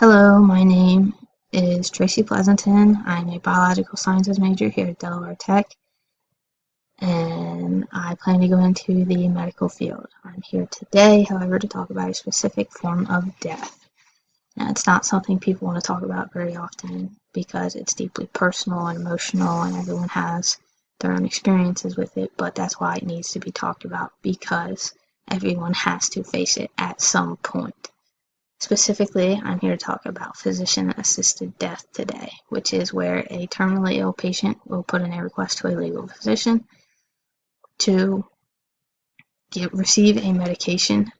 Hello, my name is Tracy Pleasanton. I'm a biological sciences major here at Delaware Tech, and I plan to go into the medical field. I'm here today, however, to talk about a specific form of death. Now, it's not something people want to talk about very often because it's deeply personal and emotional, and everyone has their own experiences with it, but that's why it needs to be talked about because everyone has to face it at some point. Specifically, I'm here to talk about physician-assisted death today, which is where a terminally ill patient will put in a request to a legal physician to receive a medication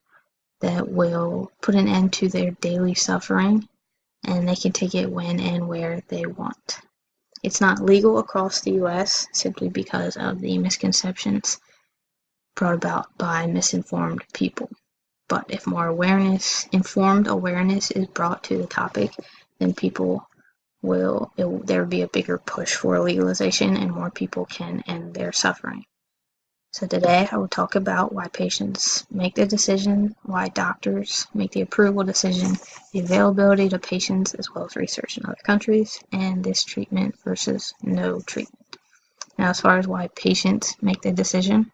that will put an end to their daily suffering, and they can take it when and where they want. It's not legal across the U.S. simply because of the misconceptions brought about by misinformed people. But if more informed awareness is brought to the topic, then there will be a bigger push for legalization and more people can end their suffering. So today I will talk about why patients make the decision, why doctors make the approval decision, the availability to patients as well as research in other countries, and this treatment versus no treatment. Now, as far as why patients make the decision,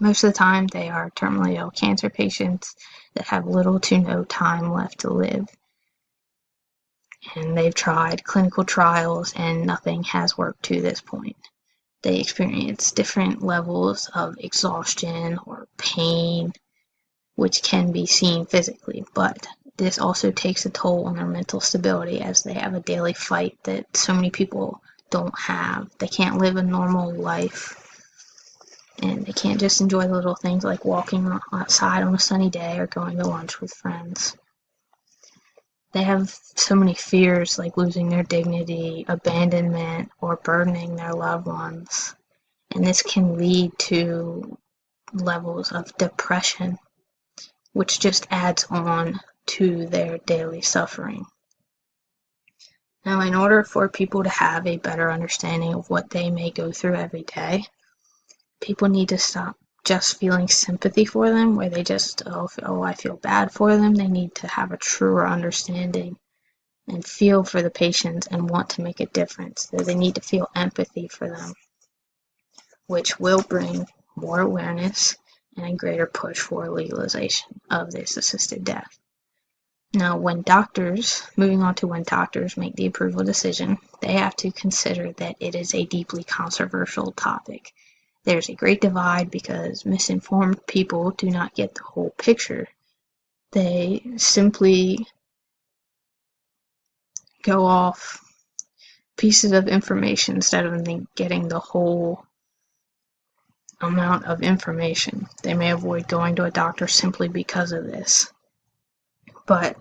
most of the time they are terminally ill cancer patients that have little to no time left to live. And they've tried clinical trials and nothing has worked to this point. They experience different levels of exhaustion or pain, which can be seen physically, but this also takes a toll on their mental stability as they have a daily fight that so many people don't have. They can't live a normal life. And they can't just enjoy the little things like walking outside on a sunny day or going to lunch with friends. They have so many fears like losing their dignity, abandonment, or burdening their loved ones. And this can lead to levels of depression, which just adds on to their daily suffering. Now, in order for people to have a better understanding of what they may go through every day, people need to stop just feeling sympathy for them, where they just, I feel bad for them. They need to have a truer understanding and feel for the patients and want to make a difference. So they need to feel empathy for them, which will bring more awareness and a greater push for legalization of this assisted death. Now, when doctors make the approval decision, they have to consider that it is a deeply controversial topic. There's a great divide because misinformed people do not get the whole picture. They simply go off pieces of information instead of getting the whole amount of information. They may avoid going to a doctor simply because of this. But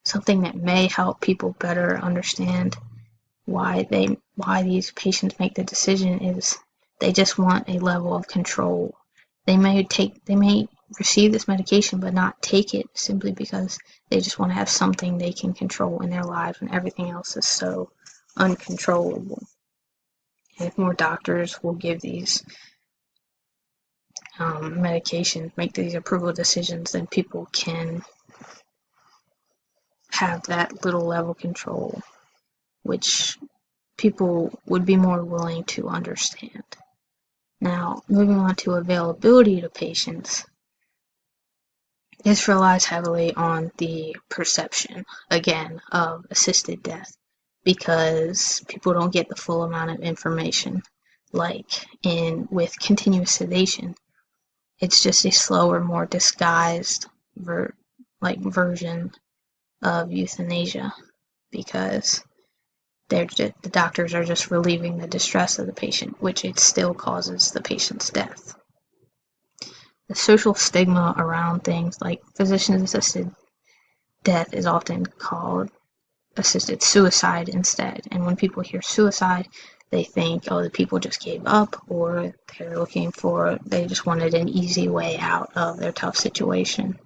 something that may help people better understand why these patients make the decision is they just want a level of control. They may receive this medication but not take it simply because they just want to have something they can control in their lives when everything else is so uncontrollable. And if more doctors will give these medications, make these approval decisions, then people can have that little level control, which people would be more willing to understand. Now, moving on to availability to patients, this relies heavily on the perception, again, of assisted death because people don't get the full amount of information. Like with continuous sedation, it's just a slower, more disguised version of euthanasia because the doctors are just relieving the distress of the patient, which it still causes the patient's death. The social stigma around things like physician-assisted death is often called assisted suicide instead. And when people hear suicide, they think, the people just gave up, or they just wanted an easy way out of their tough situation.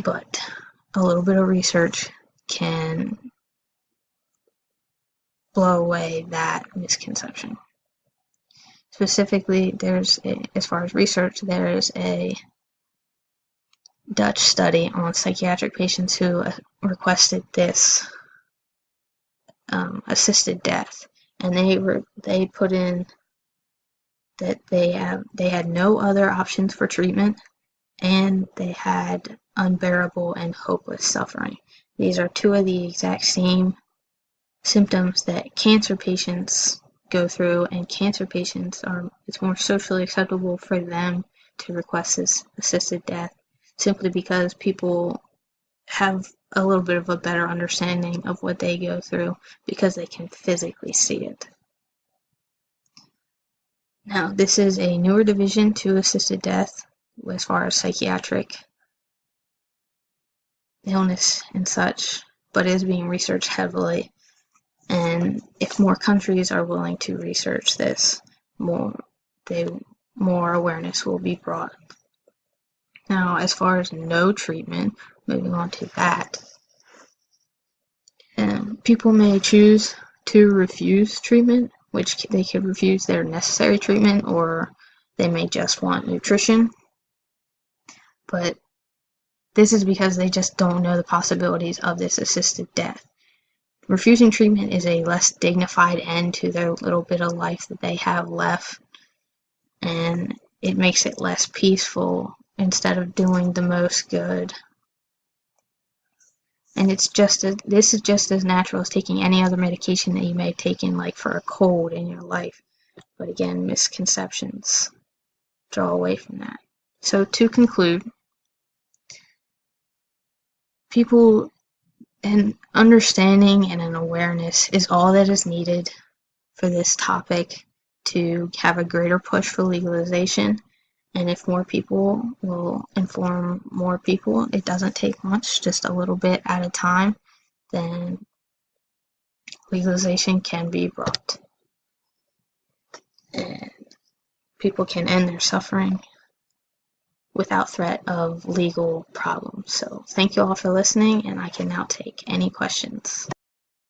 But a little bit of research can blow away that misconception. Specifically, as far as research, there is a Dutch study on psychiatric patients who requested this assisted death, and they put in that they had no other options for treatment, and they had unbearable and hopeless suffering. These are two of the exact same symptoms that cancer patients go through, and cancer patients it's more socially acceptable for them to request this assisted death simply because people have a little bit of a better understanding of what they go through because they can physically see it. Now, this is a newer division to assisted death as far as psychiatric illness and such, but is being researched heavily. And if more countries are willing to research this, more awareness will be brought. Now, as far as no treatment, moving on to that, people may choose to refuse treatment, which they could refuse their necessary treatment, or they may just want nutrition. But this is because they just don't know the possibilities of this assisted death. Refusing treatment is a less dignified end to their little bit of life that they have left, and it makes it less peaceful instead of doing the most good. And this is just as natural as taking any other medication that you may have taken, like for a cold in your life. But again, misconceptions draw away from that. So to conclude, people and understanding and an awareness is all that is needed for this topic to have a greater push for legalization. And if more people will inform more people, it doesn't take much, just a little bit at a time, then legalization can be brought. And people can end their suffering without threat of legal problems. So thank you all for listening, and I can now take any questions.